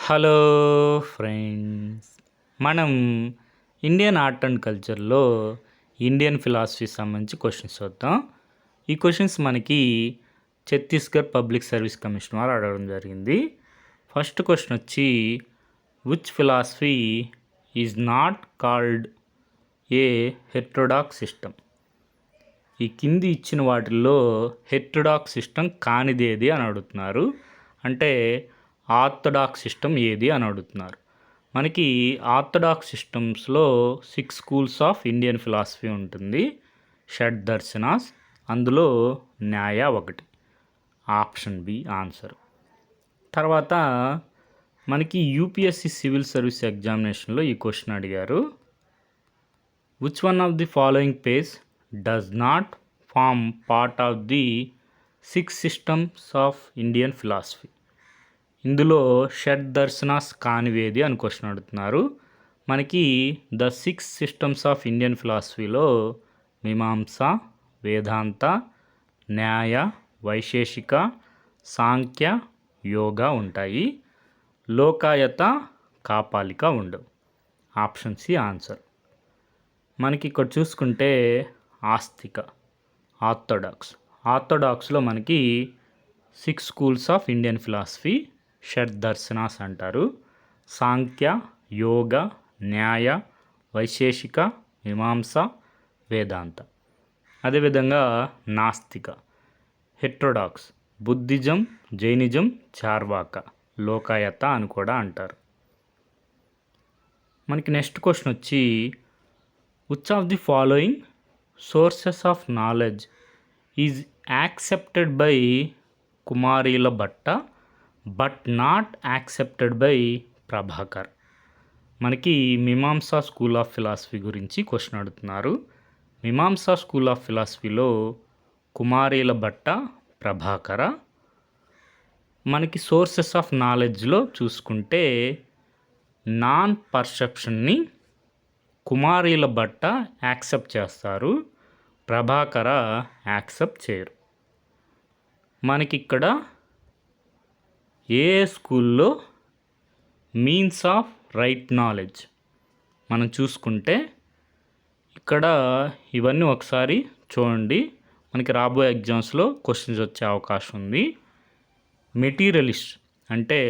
Hello friends, మనం Indian art and కల్చర్లో Indian philosophy సంబంధించి క్వశ్చన్స్ చూద్దాం. ఈ క్వశ్చన్స్ మనకి ఛత్తీస్గఢ్ పబ్లిక్ సర్వీస్ కమిషన్ వారు అడగడం జరిగింది. ఫస్ట్ క్వశ్చన్ వచ్చి, which philosophy is not called a heterodox system? ఈ కింది ఇచ్చిన వాటిల్లో హెట్రోడాక్స్ సిస్టమ్ కానిదేది అని అడుగుతున్నారు. అంటే ఆర్థడాక్స్ సిస్టమ్ ఏది అని అడుగుతున్నారు. మనకి ఆర్థడాక్స్ సిస్టమ్స్లో 6 స్కూల్స్ ఆఫ్ ఇండియన్ ఫిలాసఫీ ఉంటుంది. షడ్ దర్శనాస్, అందులో న్యాయ ఒకటి. Option B answer. తర్వాత మనకి యూపీఎస్సి సివిల్ సర్వీస్ ఎగ్జామినేషన్లో ఈ క్వశ్చన్ అడిగారు. Which one of the following page does not form part of the 6 systems of Indian philosophy? ఇందులో షడ్ దర్శనాస్ కానివేది అని క్వశ్చన్ అడుగుతున్నారు. మనకి ద 6 సిస్టమ్స్ ఆఫ్ ఇండియన్ ఫిలాసఫీలో మీమాంస, వేదాంత, న్యాయ, వైశేషిక, సాంఖ్య, యోగా ఉంటాయి. లోకాయత, కాపాలిక ఉండవు. Option C answer. మనకి ఇక్కడ చూసుకుంటే ఆస్తిక, ఆర్థోడాక్స్లో మనకి 6 స్కూల్స్ ఆఫ్ ఇండియన్ ఫిలాసఫీ షడ్ దర్శనాస్ అంటారు. సాంఖ్య, యోగ, న్యాయ, వైశేషిక, మీమాంస, వేదాంత. అదేవిధంగా నాస్తిక, heterodox, Buddhism, Jainism, Charvaka, Lokayata అని కూడా అంటారు. మనకి నెక్స్ట్ క్వశ్చన్ వచ్చి, which of the following sources of knowledge is accepted by Kumarila Bhatta but not accepted by Prabhakar? మనకి మీమాంసా స్కూల్ ఆఫ్ ఫిలాసఫీ గురించి క్వశ్చన్ అడుగుతున్నారు. మీమాంసా స్కూల్ ఆఫ్ ఫిలాసఫీలో కుమారీల భట్ట, ప్రభాకర. మనకి సోర్సెస్ ఆఫ్ నాలెడ్జ్లో చూసుకుంటే నాన్ పర్సెప్షన్ని కుమారీల భట్ట యాక్సెప్ట్ చేస్తారు, ప్రభాకర యాక్సెప్ట్ చేయరు. మనకిక్కడ ఏ స్కూల్లో మీన్స్ ఆఫ్ రైట్ నాలెడ్జ్ మనం చూసుకుంటే ఇక్కడ ఇవన్నీ ఒకసారి చూడండి. మనకి రాబోయే ఎగ్జామ్స్లో క్వశ్చన్స్ వచ్చే అవకాశం ఉంది. మెటీరియలిస్ట్ అంటే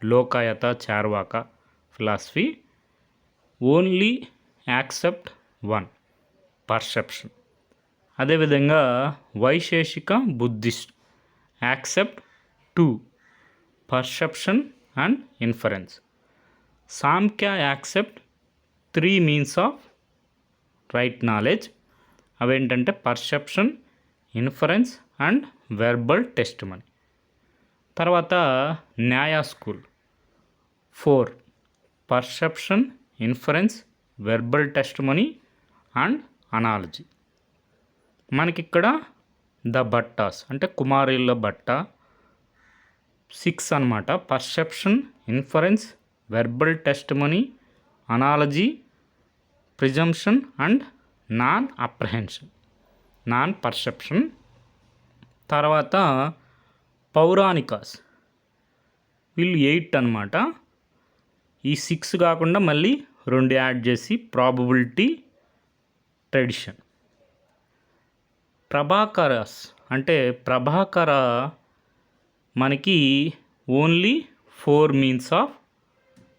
Lokayata, Charvaka philosophy only accept 1 perception. అదేవిధంగా Vaisheshika Buddhist accept 2 perception and inference. Samkhya accept 3 means of right knowledge. అవేంటంటే perception, inference and verbal testimony. తర్వాత Nyaya school 4 perception, inference, verbal testimony and analogy. మనకిక్కడ ద భట్టాస్ అంటే కుమారీల భట్ట 6 అన్నమాట. Perception, inference, verbal testimony, analogy, presumption and non apprehension, non perception. తర్వాత పౌరాణికాస్ వీళ్ళు 8 అన్నమాట. ఈ 6 కాకుండా మళ్ళీ 2 యాడ్ చేసి ప్రాబబిలిటీ, ట్రెడిషన్. ప్రభాకరస్ అంటే ప్రభాకర మనకి ఓన్లీ 4 మీన్స్ ఆఫ్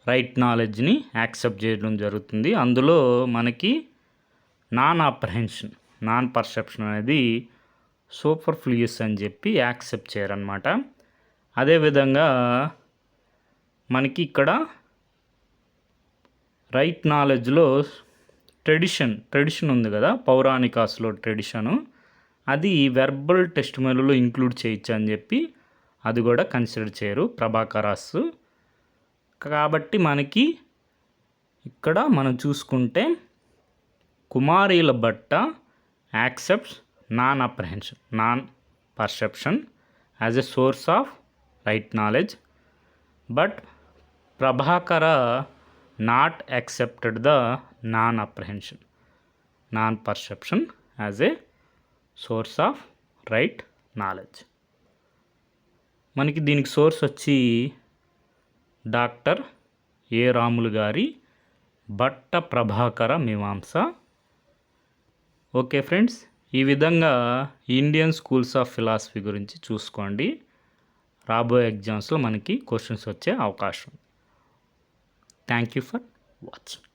రైట్ నాలెడ్జ్ని యాక్సెప్ట్ చేయడం జరుగుతుంది. అందులో మనకి నాన్ అప్రహెన్షన్, నాన్ పర్సెప్షన్ అనేది సూపర్ఫ్లూయస్ అని చెప్పి యాక్సెప్ట్ చేయరన్నమాట. అదేవిధంగా మనకి ఇక్కడ రైట్ నాలెడ్జ్లో ట్రెడిషన్ ఉంది కదా, పౌరాణికాస్లో ట్రెడిషను, అది వెర్బల్ టెస్టిమనీలో ఇంక్లూడ్ చేయొచ్చు అని చెప్పి అది కూడా కన్సిడర్ చేయరు ప్రభాకరాస్. కాబట్టి మనకి ఇక్కడ మనం చూసుకుంటే Kumarila Bhatta accepts non apprehension, non perception as a source of right knowledge, but Prabhakara not accepted the non apprehension, non perception as a source of right knowledge. మనకి దీనికి సోర్స్ వచ్చి డాక్టర్ ఏ రాములు గారి భట్ట ప్రభాకర మీమాంస. ఓకే ఫ్రెండ్స్, ఈ విధంగా ఇండియన్ స్కూల్స్ ఆఫ్ ఫిలాసఫీ గురించి చూసుకోండి. రాబోయే ఎగ్జామ్స్లో మనకి క్వశ్చన్స్ వచ్చే అవకాశం. Thank you for watching.